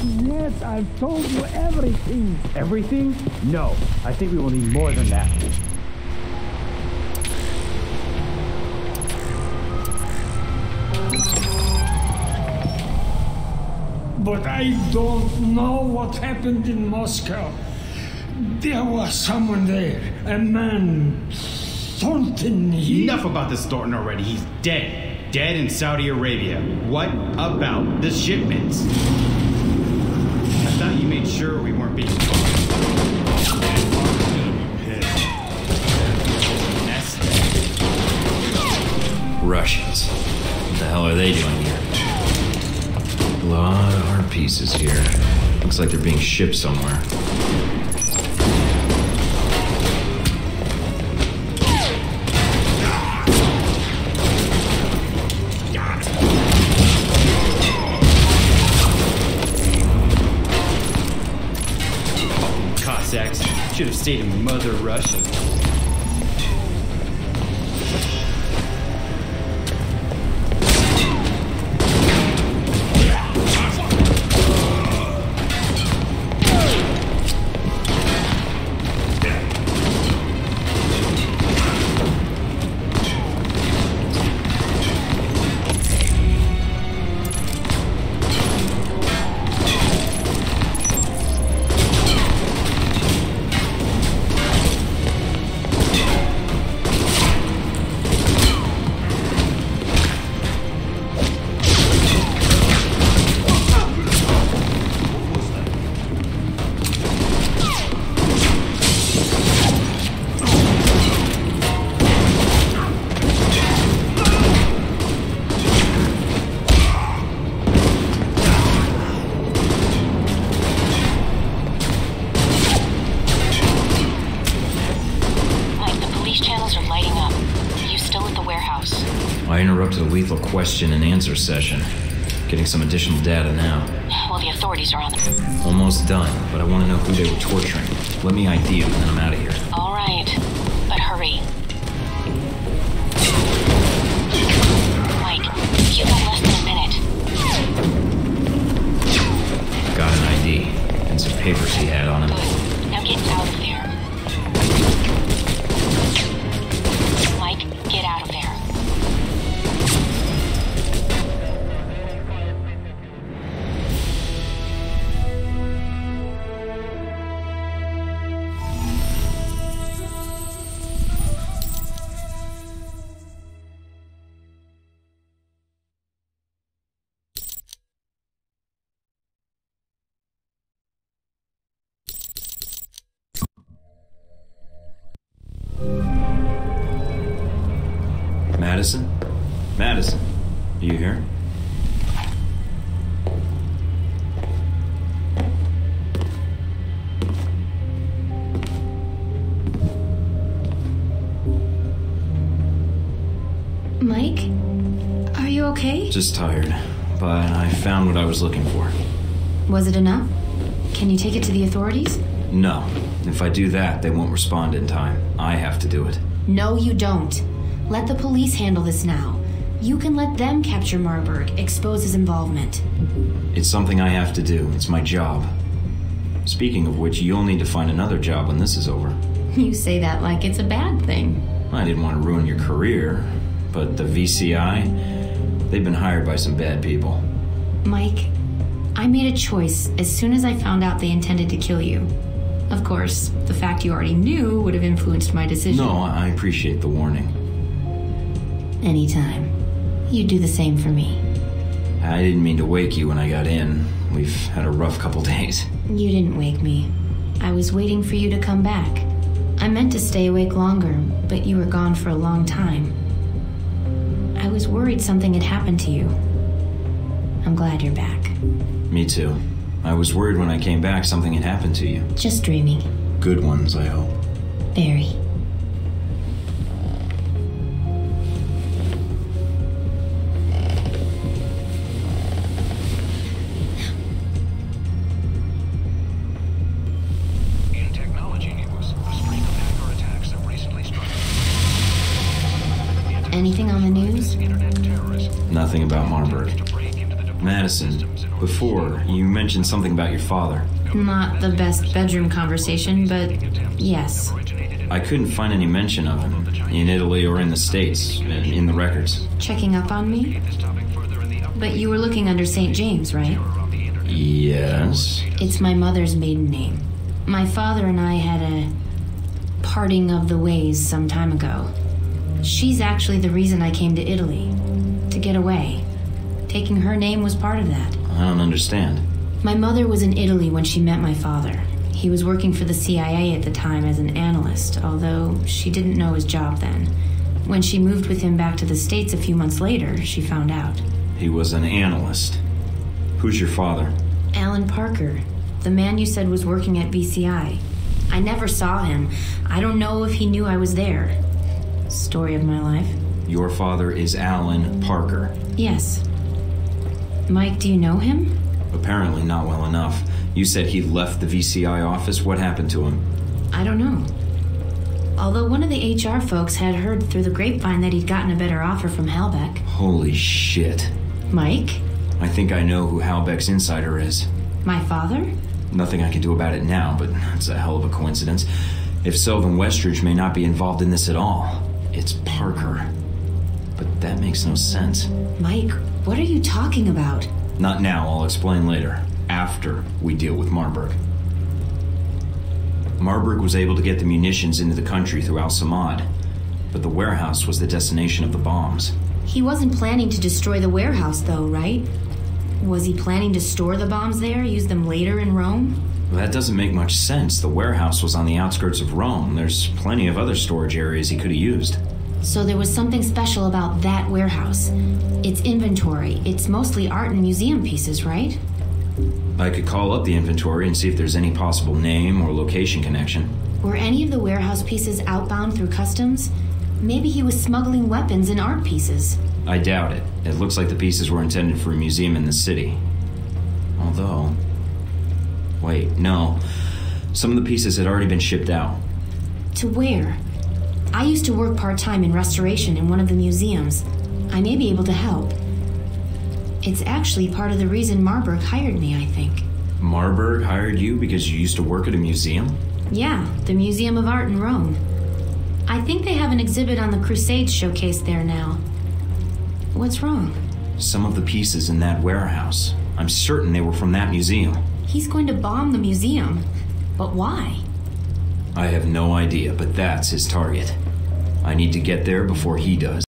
Yes, I've told you everything. Everything? No. I think we will need more than that. But I don't know what happened in Moscow. There was someone there, a man, Thornton. Enough about this Thornton already. He's dead. Dead in Saudi Arabia. What about the shipments? I thought you made sure we weren't being Russians. What the hell are they doing here? A lot of hard pieces here. Looks like they're being shipped somewhere. Cossacks. Should have stayed in Mother Russia. I interrupted a lethal question and answer session. Getting some additional data now. Well, the authorities are on them. Almost done, but I want to know who they were torturing. Let me ID them, and then I'm out of here. All right, but hurry. Mike, you got less than a minute. Got an ID, and some papers he had on him. Good. Now get out of there. Mike, get out of there. Madison? Madison, are you here? Mike? Are you okay? Just tired, but I found what I was looking for. Was it enough? Can you take it to the authorities? No. If I do that, they won't respond in time. I have to do it. No, you don't. Let the police handle this now. You can let them capture Marburg, expose his involvement. It's something I have to do. It's my job. Speaking of which, you'll need to find another job when this is over. You say that like it's a bad thing. I didn't want to ruin your career, but the VCI, they've been hired by some bad people. Mike, I made a choice as soon as I found out they intended to kill you. Of course, the fact you already knew would have influenced my decision. No, I appreciate the warning. Anytime. You do the same for me. I didn't mean to wake you when I got in. We've had a rough couple days. You didn't wake me. I was waiting for you to come back. I meant to stay awake longer, but you were gone for a long time. I was worried something had happened to you. I'm glad you're back. Me too. I was worried when I came back something had happened to you. Just dreaming. Good ones, I hope. Very. Anything on the news? Nothing about Marburg. Madison, before, you mentioned something about your father. Not the best bedroom conversation, but yes. I couldn't find any mention of him, in Italy or in the States, in the records. Checking up on me? But you were looking under St. James, right? Yes. It's my mother's maiden name. My father and I had a parting of the ways some time ago. She's actually the reason I came to Italy. To get away. Taking her name was part of that. I don't understand. My mother was in Italy when she met my father. He was working for the CIA at the time as an analyst, although she didn't know his job then. When she moved with him back to the States a few months later, she found out. He was an analyst. Who's your father? Alan Parker, the man you said was working at VCI. I never saw him. I don't know if he knew I was there. Story of my life. Your father is Alan Parker. Yes. Mike, do you know him? Apparently not well enough. You said he left the VCI office. What happened to him? I don't know. Although one of the HR folks had heard through the grapevine that he'd gotten a better offer from Halbeck. Holy shit. Mike? I think I know who Halbeck's insider is. My father? Nothing I can do about it now, but it's a hell of a coincidence. If so, then Westridge may not be involved in this at all. It's Parker. But that makes no sense. Mike, what are you talking about? Not now, I'll explain later. After we deal with Marburg. Marburg was able to get the munitions into the country through Al-Samad, but the warehouse was the destination of the bombs. He wasn't planning to destroy the warehouse, though, right? Was he planning to store the bombs there, use them later in Rome? Well, that doesn't make much sense. The warehouse was on the outskirts of Rome. There's plenty of other storage areas he could have used. So there was something special about that warehouse. Its inventory. It's mostly art and museum pieces, right? I could call up the inventory and see if there's any possible name or location connection. Were any of the warehouse pieces outbound through customs? Maybe he was smuggling weapons and art pieces. I doubt it. It looks like the pieces were intended for a museum in the city. Although... Wait, no. Some of the pieces had already been shipped out. To where? I used to work part-time in restoration in one of the museums. I may be able to help. It's actually part of the reason Marburg hired me, I think. Marburg hired you because you used to work at a museum? Yeah, the Museum of Art in Rome. I think they have an exhibit on the Crusades showcase there now. What's wrong? Some of the pieces in that warehouse. I'm certain they were from that museum. He's going to bomb the museum. But why? I have no idea, but that's his target. I need to get there before he does.